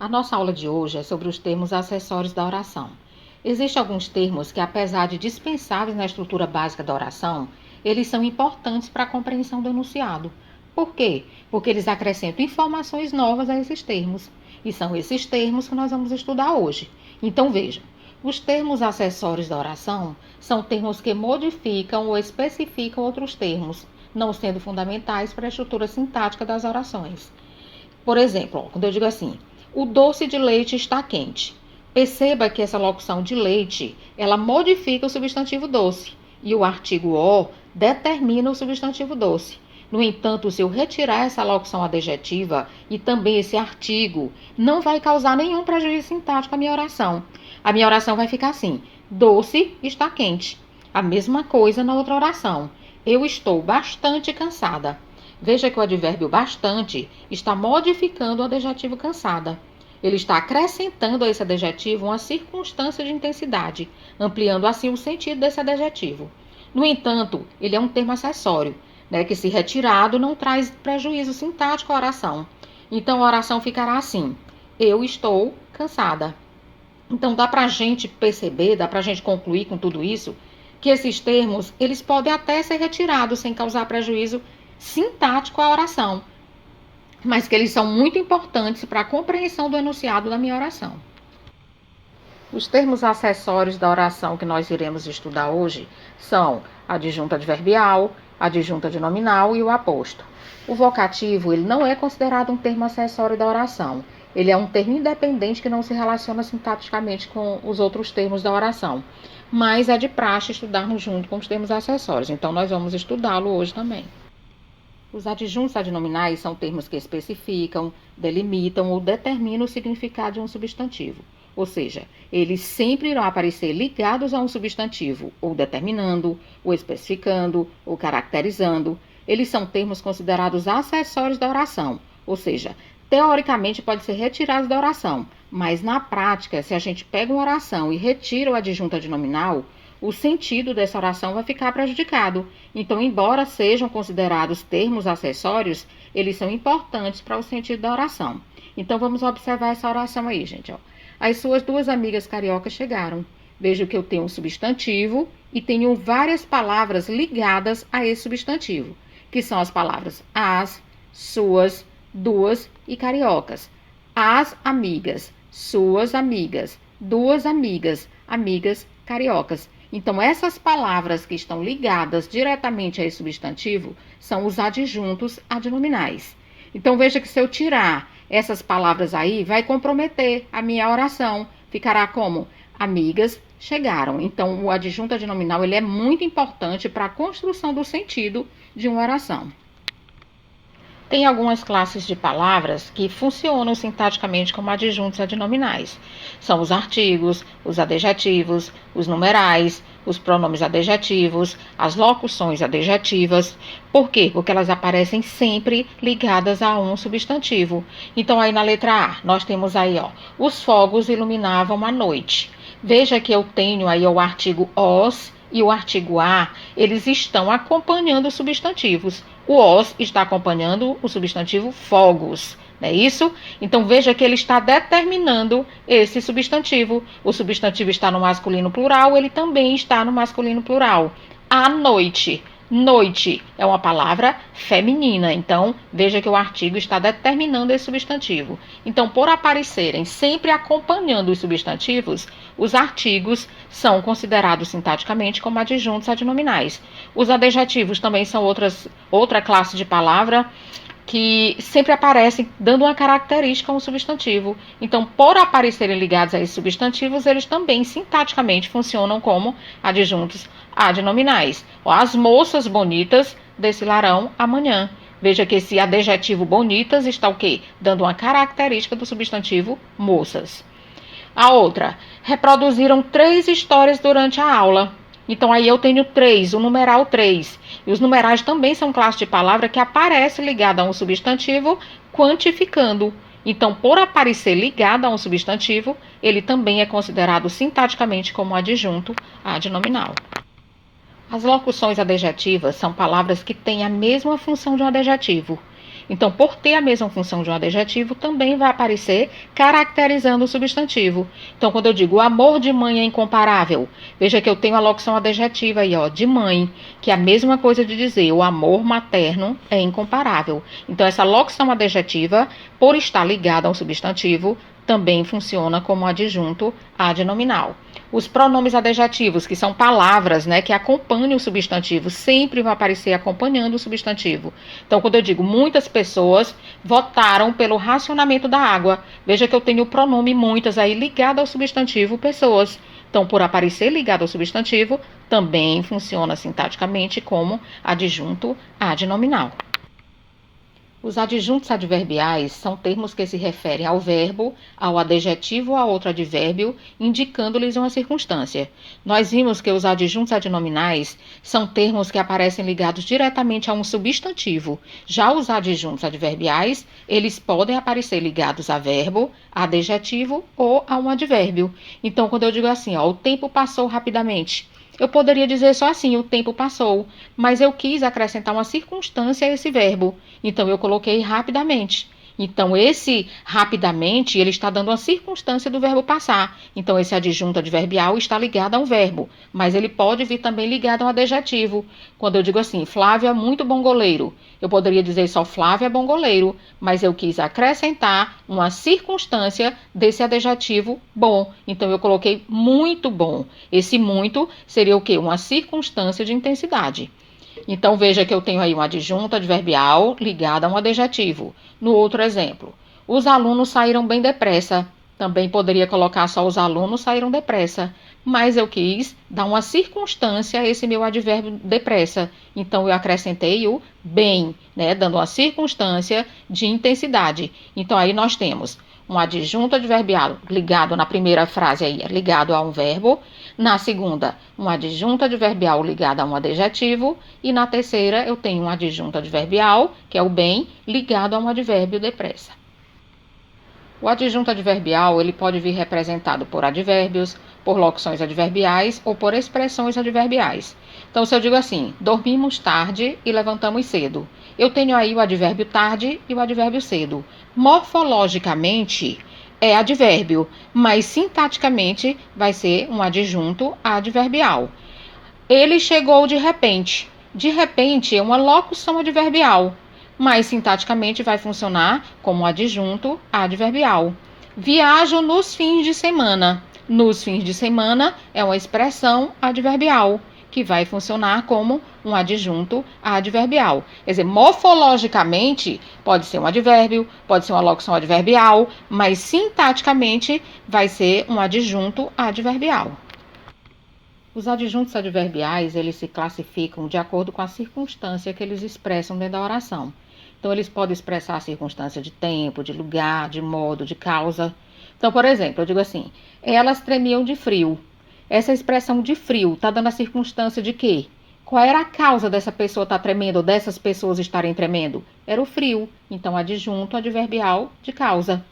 nossa aula de hoje é sobre os termos acessórios da oração. Existem alguns termos que, apesar de dispensáveis na estrutura básica da oração, eles são importantes para a compreensão do enunciado. Por quê? Porque eles acrescentam informações novas a esses termos. E são esses termos que nós vamos estudar hoje. Então vejam, os termos acessórios da oração são termos que modificam ou especificam outros termos, não sendo fundamentais para a estrutura sintática das orações. Por exemplo, quando eu digo assim, o doce de leite está quente. Perceba que essa locução de leite, ela modifica o substantivo doce e o artigo o determina o substantivo doce. No entanto, se eu retirar essa locução adjetiva e também esse artigo, não vai causar nenhum prejuízo sintático à minha oração. A minha oração vai ficar assim, doce está quente. A mesma coisa na outra oração, eu estou bastante cansada. Veja que o advérbio bastante está modificando o adjetivo cansada. Ele está acrescentando a esse adjetivo uma circunstância de intensidade, ampliando assim o sentido desse adjetivo. No entanto, ele é um termo acessório, que se retirado não traz prejuízo sintático à oração. Então a oração ficará assim, eu estou cansada. Então dá para a gente perceber, dá para a gente concluir com tudo isso, que esses termos, eles podem até ser retirados sem causar prejuízo sintático à oração, mas que eles são muito importantes para a compreensão do enunciado da minha oração. Os termos acessórios da oração que nós iremos estudar hoje são a adjunta adverbial, a adjunta adnominal e o aposto. O vocativo, ele não é considerado um termo acessório da oração. Ele é um termo independente que não se relaciona sintaticamente com os outros termos da oração, mas é de praxe estudarmos junto com os termos acessórios, então nós vamos estudá-lo hoje também. Os adjuntos adnominais são termos que especificam, delimitam ou determinam o significado de um substantivo. Ou seja, eles sempre irão aparecer ligados a um substantivo, ou determinando, ou especificando, ou caracterizando. Eles são termos considerados acessórios da oração, ou seja, teoricamente pode ser retirados da oração, mas na prática, se a gente pega uma oração e retira o adjunto adnominal, o sentido dessa oração vai ficar prejudicado. Então, embora sejam considerados termos acessórios, eles são importantes para o sentido da oração. Então, vamos observar essa oração aí, gente. As suas duas amigas cariocas chegaram. Veja que eu tenho um substantivo e tenho várias palavras ligadas a esse substantivo, que são as palavras as, suas, duas e cariocas. As amigas, suas amigas, duas amigas, amigas cariocas. Então, essas palavras que estão ligadas diretamente a esse substantivo são os adjuntos adnominais. Então, veja que se eu tirar essas palavras aí, vai comprometer a minha oração. Ficará como? Amigas chegaram. Então, o adjunto adnominal ele é muito importante para a construção do sentido de uma oração. Tem algumas classes de palavras que funcionam sintaticamente como adjuntos adnominais. São os artigos, os adjetivos, os numerais, os pronomes adjetivos, as locuções adjetivas. Por quê? Porque elas aparecem sempre ligadas a um substantivo. Então, aí na letra A, nós temos aí, os fogos iluminavam a noite. Veja que eu tenho aí o artigo os e o artigo a, eles estão acompanhando os substantivos. O os está acompanhando o substantivo fogos, não é isso? Então, veja que ele está determinando esse substantivo. O substantivo está no masculino plural, ele também está no masculino plural. A noite. Noite é uma palavra feminina, então veja que o artigo está determinando esse substantivo. Então, por aparecerem sempre acompanhando os substantivos, os artigos são considerados sintaticamente como adjuntos adnominais. Os adjetivos também são outra classe de palavra que sempre aparecem dando uma característica a um substantivo. Então, por aparecerem ligados a esses substantivos, eles também sintaticamente funcionam como adjuntos adnominais. As moças bonitas desfilarão amanhã. Veja que esse adjetivo bonitas está o quê? Dando uma característica do substantivo moças. A outra, reproduziram 3 histórias durante a aula. Então, aí eu tenho 3, o numeral 3. E os numerais também são classe de palavra que aparece ligada a um substantivo, quantificando. Então, por aparecer ligada a um substantivo, ele também é considerado sintaticamente como adjunto adnominal. As locuções adjetivas são palavras que têm a mesma função de um adjetivo. Então, por ter a mesma função de um adjetivo, também vai aparecer caracterizando o substantivo. Então, quando eu digo o amor de mãe é incomparável, veja que eu tenho a locução adjetiva aí, ó, de mãe, que é a mesma coisa de dizer o amor materno é incomparável. Então, essa locução adjetiva, por estar ligada ao substantivo, também funciona como adjunto adnominal. Os pronomes adjetivos, que são palavras, né, que acompanham o substantivo, sempre vão aparecer acompanhando o substantivo. Então, quando eu digo muitas pessoas votaram pelo racionamento da água, veja que eu tenho o pronome muitas aí ligado ao substantivo pessoas. Então, por aparecer ligado ao substantivo, também funciona sintaticamente como adjunto adnominal. Os adjuntos adverbiais são termos que se referem ao verbo, ao adjetivo ou a outro advérbio, indicando-lhes uma circunstância. Nós vimos que os adjuntos adnominais são termos que aparecem ligados diretamente a um substantivo. Já os adjuntos adverbiais, eles podem aparecer ligados a verbo, a adjetivo ou a um advérbio. Então, quando eu digo assim, ó, o tempo passou rapidamente, eu poderia dizer só assim, o tempo passou, mas eu quis acrescentar uma circunstância a esse verbo. Então, eu coloquei rapidamente. Então, esse rapidamente, ele está dando uma circunstância do verbo passar. Então, esse adjunto adverbial está ligado a um verbo, mas ele pode vir também ligado a um adjetivo. Quando eu digo assim, Flávio é muito bom goleiro, eu poderia dizer só Flávio é bom goleiro, mas eu quis acrescentar uma circunstância desse adjetivo bom. Então, eu coloquei muito bom. Esse muito seria o quê? Uma circunstância de intensidade. Então, veja que eu tenho aí um adjunto adverbial ligado a um adjetivo. No outro exemplo, os alunos saíram bem depressa. Também poderia colocar só os alunos saíram depressa, mas eu quis dar uma circunstância a esse meu advérbio depressa. Então, eu acrescentei o bem, né, dando uma circunstância de intensidade. Então, aí nós temos um adjunto adverbial ligado na primeira frase aí, ligado a um verbo. Na segunda, um adjunto adverbial ligado a um adjetivo. E na terceira, eu tenho um adjunto adverbial, que é o bem, ligado a um advérbio depressa. O adjunto adverbial, ele pode vir representado por advérbios, por locuções adverbiais ou por expressões adverbiais. Então, se eu digo assim, dormimos tarde e levantamos cedo, eu tenho aí o advérbio tarde e o advérbio cedo. Morfologicamente, é advérbio, mas sintaticamente vai ser um adjunto adverbial. Ele chegou de repente. De repente é uma locução adverbial, mas sintaticamente vai funcionar como adjunto adverbial. Viajo nos fins de semana. Nos fins de semana é uma expressão adverbial, que vai funcionar como um adjunto adverbial. Quer dizer, morfologicamente pode ser um advérbio, pode ser uma locução adverbial, mas sintaticamente vai ser um adjunto adverbial. Os adjuntos adverbiais, eles se classificam de acordo com a circunstância que eles expressam dentro da oração. Então, eles podem expressar a circunstância de tempo, de lugar, de modo, de causa. Então, por exemplo, eu digo assim, elas tremiam de frio. Essa expressão de frio está dando a circunstância de quê? Qual era a causa dessa pessoa estar tremendo, ou dessas pessoas estarem tremendo? Era o frio. Então, adjunto adverbial de causa.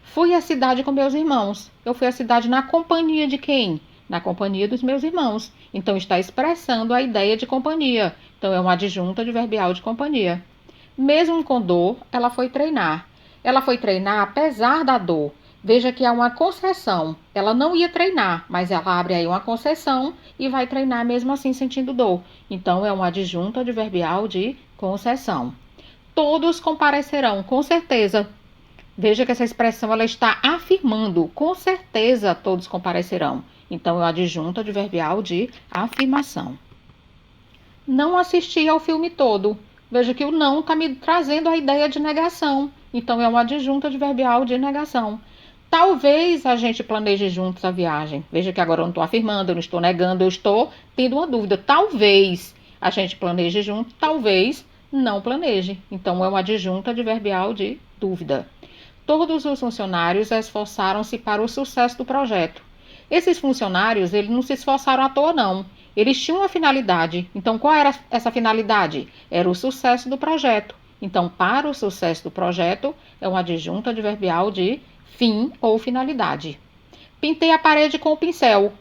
Fui à cidade com meus irmãos. Eu fui à cidade na companhia de quem? Na companhia dos meus irmãos. Então, está expressando a ideia de companhia. Então, é um adjunto adverbial de companhia. Mesmo com dor, ela foi treinar. Ela foi treinar apesar da dor. Veja que há uma concessão. Ela não ia treinar, mas ela abre aí uma concessão e vai treinar mesmo assim sentindo dor. Então, é um adjunto adverbial de concessão. Todos comparecerão, com certeza. Veja que essa expressão ela está afirmando, com certeza todos comparecerão. Então, é o adjunto adverbial de afirmação. Não assisti ao filme todo. Veja que o não está me trazendo a ideia de negação. Então, é um adjunto adverbial de negação. Talvez a gente planeje juntos a viagem. Veja que agora eu não estou afirmando, eu não estou negando, eu estou tendo uma dúvida. Talvez a gente planeje junto, talvez não planeje. Então, é um adjunto adverbial de dúvida. Todos os funcionários esforçaram-se para o sucesso do projeto. Esses funcionários, eles não se esforçaram à toa, não. Eles tinham uma finalidade. Então, qual era essa finalidade? Era o sucesso do projeto. Então, para o sucesso do projeto, é um adjunto adverbial de fim ou finalidade. Pintei a parede com o pincel.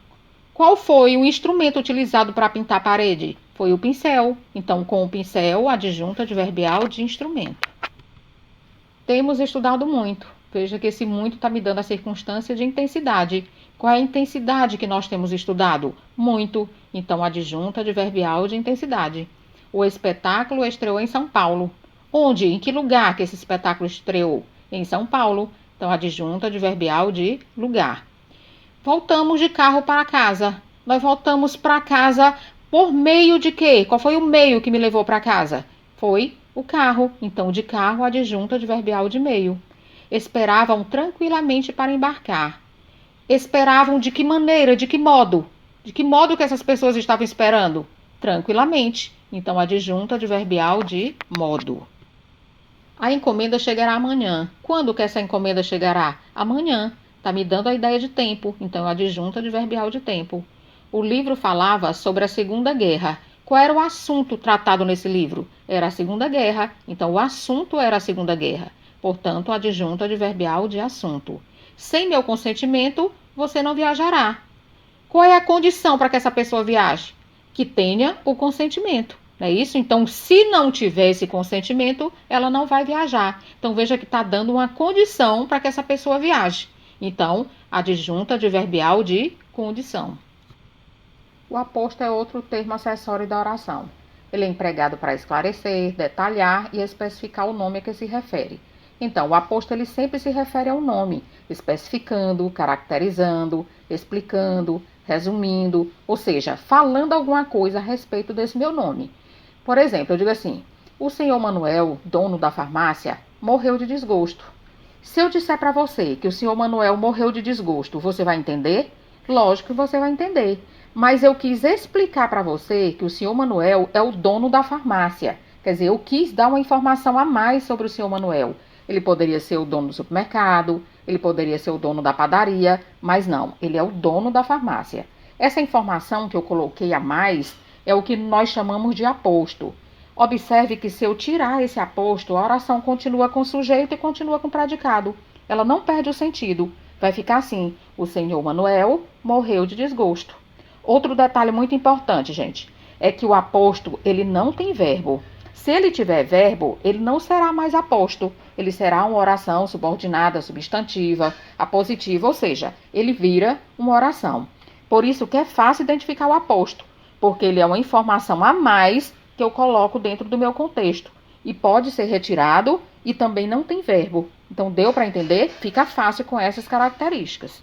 Qual foi o instrumento utilizado para pintar a parede? Foi o pincel. Então, com o pincel, adjunto adverbial de instrumento. Temos estudado muito. Veja que esse muito está me dando a circunstância de intensidade. Qual é a intensidade que nós temos estudado? Muito. Então, adjunta adverbial de intensidade. O espetáculo estreou em São Paulo. Onde? Em que lugar que esse espetáculo estreou? Em São Paulo. Então, adjunta adverbial de lugar. Voltamos de carro para casa. Nós voltamos para casa por meio de quê? Qual foi o meio que me levou para casa? Foi o carro. Então, de carro, adjunta adverbial de meio. Esperavam tranquilamente para embarcar. Esperavam de que maneira? De que modo? De que modo que essas pessoas estavam esperando? Tranquilamente. Então, adjunta adverbial de modo. A encomenda chegará amanhã. Quando que essa encomenda chegará? Amanhã. Está me dando a ideia de tempo. Então, adjunta adverbial de tempo. O livro falava sobre a Segunda Guerra. Qual era o assunto tratado nesse livro? Era a Segunda Guerra. Então, o assunto era a Segunda Guerra. Portanto, adjunta adverbial de assunto. Sem meu consentimento, você não viajará. Qual é a condição para que essa pessoa viaje? Que tenha o consentimento. Não é isso? Então, se não tiver esse consentimento, ela não vai viajar. Então, veja que está dando uma condição para que essa pessoa viaje. Então, adjunta adverbial de condição. O aposto é outro termo acessório da oração. Ele é empregado para esclarecer, detalhar e especificar o nome a que se refere. Então, o aposto ele sempre se refere ao nome, especificando, caracterizando, explicando, resumindo, ou seja, falando alguma coisa a respeito desse meu nome. Por exemplo, eu digo assim: o senhor Manuel, dono da farmácia, morreu de desgosto. Se eu disser para você que o senhor Manuel morreu de desgosto, você vai entender? Lógico que você vai entender. Mas eu quis explicar para você que o senhor Manuel é o dono da farmácia. Quer dizer, eu quis dar uma informação a mais sobre o senhor Manuel. Ele poderia ser o dono do supermercado, ele poderia ser o dono da padaria, mas não, ele é o dono da farmácia. Essa informação que eu coloquei a mais é o que nós chamamos de aposto. Observe que se eu tirar esse aposto, a oração continua com sujeito e continua com predicado. Ela não perde o sentido. Vai ficar assim: o senhor Manuel morreu de desgosto. Outro detalhe muito importante, gente, é que o aposto, ele não tem verbo. Se ele tiver verbo, ele não será mais aposto. Ele será uma oração subordinada, substantiva, apositiva, ou seja, ele vira uma oração. Por isso que é fácil identificar o aposto, porque ele é uma informação a mais que eu coloco dentro do meu contexto. E pode ser retirado e também não tem verbo. Então, deu para entender? Fica fácil com essas características.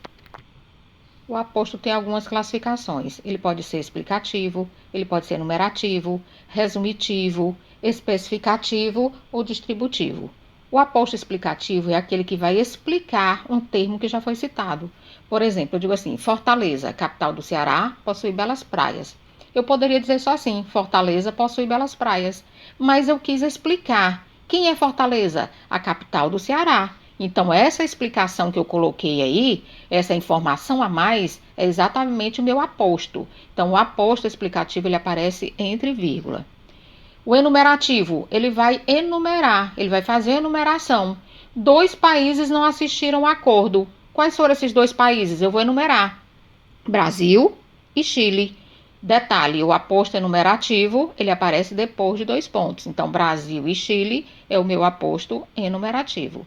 O aposto tem algumas classificações. Ele pode ser explicativo, ele pode ser numerativo, resumitivo, especificativo ou distributivo. O aposto explicativo é aquele que vai explicar um termo que já foi citado. Por exemplo, eu digo assim: Fortaleza, capital do Ceará, possui belas praias. Eu poderia dizer só assim: Fortaleza possui belas praias. Mas eu quis explicar. Quem é Fortaleza? A capital do Ceará. Então, essa explicação que eu coloquei aí, essa informação a mais, é exatamente o meu aposto. Então, o aposto explicativo, ele aparece entre vírgula. O enumerativo, ele vai enumerar, ele vai fazer a enumeração. 2 países não assistiram ao acordo. Quais foram esses 2 países? Eu vou enumerar: Brasil e Chile. Detalhe: o aposto enumerativo, ele aparece depois de 2 pontos. Então, Brasil e Chile é o meu aposto enumerativo.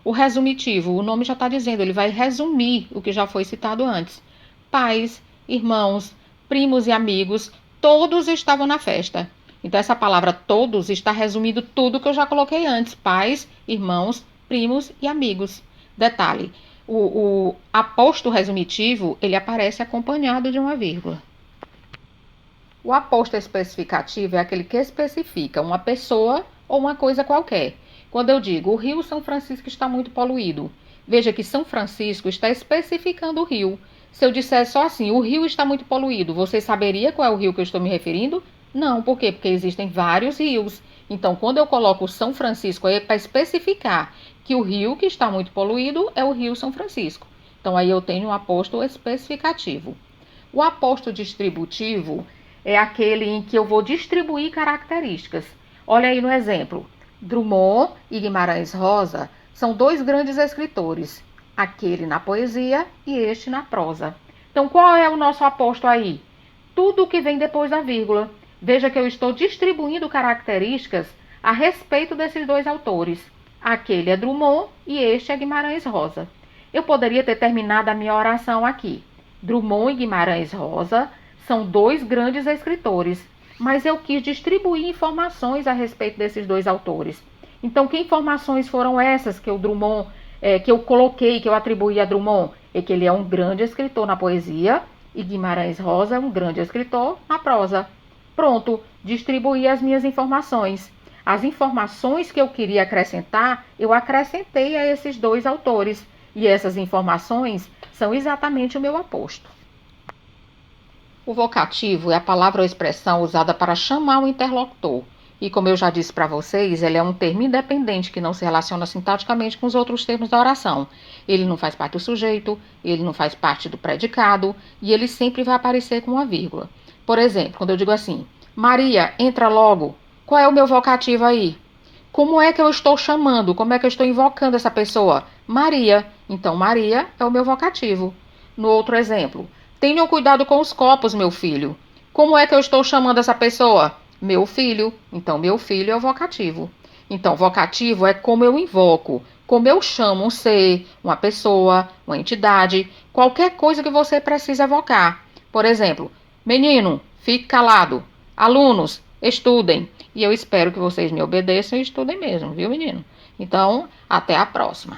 O resumitivo, o nome já está dizendo, ele vai resumir o que já foi citado antes. Pais, irmãos, primos e amigos, todos estavam na festa. Então, essa palavra todos está resumindo tudo que eu já coloquei antes: pais, irmãos, primos e amigos. Detalhe: o aposto resumitivo, ele aparece acompanhado de uma vírgula. O aposto especificativo é aquele que especifica uma pessoa ou uma coisa qualquer. Quando eu digo: o rio São Francisco está muito poluído, veja que São Francisco está especificando o rio. Se eu disser só assim: o rio está muito poluído, você saberia qual é o rio que eu estou me referindo? Não, por quê? Porque existem vários rios. Então, quando eu coloco São Francisco, é para especificar que o rio que está muito poluído é o rio São Francisco. Então, aí eu tenho um aposto especificativo. O aposto distributivo é aquele em que eu vou distribuir características. Olha aí no exemplo: Drummond e Guimarães Rosa são 2 grandes escritores, aquele na poesia e este na prosa. Então, qual é o nosso aposto aí? Tudo o que vem depois da vírgula. Veja que eu estou distribuindo características a respeito desses 2 autores. Aquele é Drummond e este é Guimarães Rosa. Eu poderia ter terminado a minha oração aqui. Drummond e Guimarães Rosa são dois grandes escritores, mas eu quis distribuir informações a respeito desses dois autores. Então, que informações foram essas que que eu coloquei, que eu atribuí a Drummond? É que ele é um grande escritor na poesia e Guimarães Rosa é um grande escritor na prosa. Pronto, distribuí as minhas informações. As informações que eu queria acrescentar, eu acrescentei a esses dois autores. E essas informações são exatamente o meu aposto. O vocativo é a palavra ou expressão usada para chamar o interlocutor. E como eu já disse para vocês, ele é um termo independente que não se relaciona sintaticamente com os outros termos da oração. Ele não faz parte do sujeito, ele não faz parte do predicado e ele sempre vai aparecer com uma vírgula. Por exemplo, quando eu digo assim, Maria, entra logo. Qual é o meu vocativo aí? Como é que eu estou chamando? Como é que eu estou invocando essa pessoa? Maria. Então, Maria é o meu vocativo. No outro exemplo, tenham cuidado com os copos, meu filho. Como é que eu estou chamando essa pessoa? Meu filho. Então, meu filho é o vocativo. Então, vocativo é como eu invoco, como eu chamo um ser, uma pessoa, uma entidade, qualquer coisa que você precisa evocar. Por exemplo, menino, fique calado. Alunos, estudem. E eu espero que vocês me obedeçam e estudem mesmo, viu, menino? Então, até a próxima.